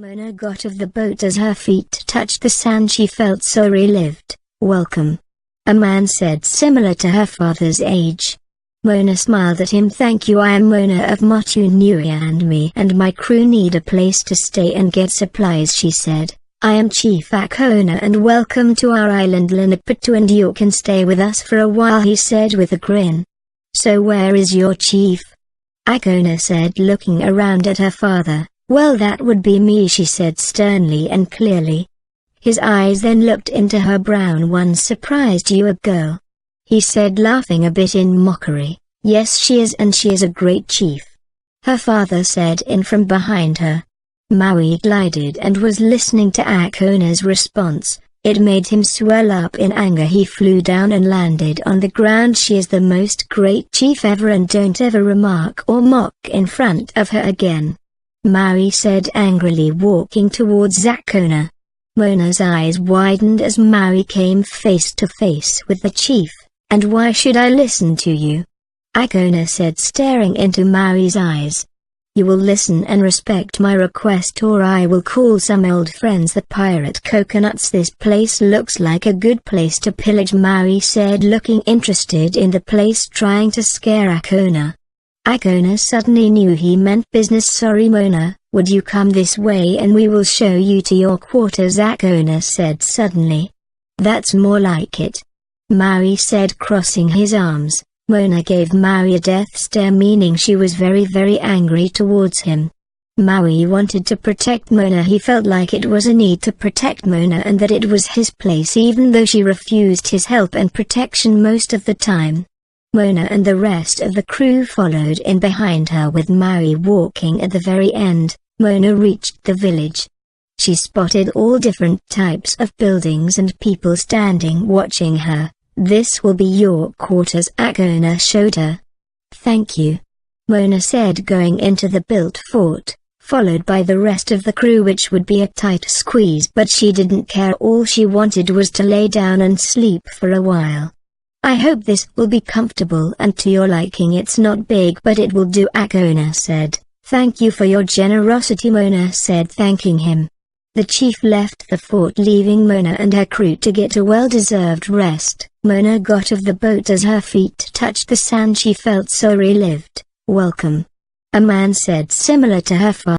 Moana got off the boat as her feet touched the sand. She felt so relieved. "Welcome," a man said, similar to her father's age. Moana smiled at him. "Thank you. I am Moana of Motu Nui, and me and my crew need a place to stay and get supplies," she said. "I am Chief Akona and welcome to our island Linapitu, and you can stay with us for a while," he said with a grin. "So where is your chief?" Akona said, looking around at her father. "Well, that would be me," she said sternly and clearly. His eyes then looked into her brown ones. "Surprised you, a girl?" he said, laughing a bit in mockery. "Yes, she is, and she is a great chief," her father said in from behind her. Maui glided and was listening to Akona's response. It made him swell up in anger. He flew down and landed on the ground. "She is the most great chief ever, and don't ever remark or mock in front of her again," Maui said angrily, walking towards Akona. Moana's eyes widened as Maui came face to face with the chief. "And why should I listen to you?" Akona said, staring into Maui's eyes. "You will listen and respect my request, or I will call some old friends the pirate coconuts. This place looks like a good place to pillage," Maui said, looking interested in the place, trying to scare Akona. Akona suddenly knew he meant business. "Sorry Moana, would you come this way and we will show you to your quarters?" Akona said suddenly. "That's more like it," Maui said, crossing his arms. Moana gave Maui a death stare, meaning she was very angry towards him. Maui wanted to protect Moana. He felt like it was a need to protect Moana and that it was his place, even though she refused his help and protection most of the time. Moana and the rest of the crew followed in behind her, with Maui walking at the very end. Moana reached the village. She spotted all different types of buildings and people standing watching her. "This will be your quarters," Akona showed her. "Thank you," Moana said, going into the built fort, followed by the rest of the crew, which would be a tight squeeze, but she didn't care. All she wanted was to lay down and sleep for a while. "I hope this will be comfortable and to your liking. It's not big, but it will do," Akona said. "Thank you for your generosity," Moana said, thanking him. The chief left the fort, leaving Moana and her crew to get a well-deserved rest. Moana got off the boat as her feet touched the sand. She felt so relieved. "Welcome," a man said, similar to her father.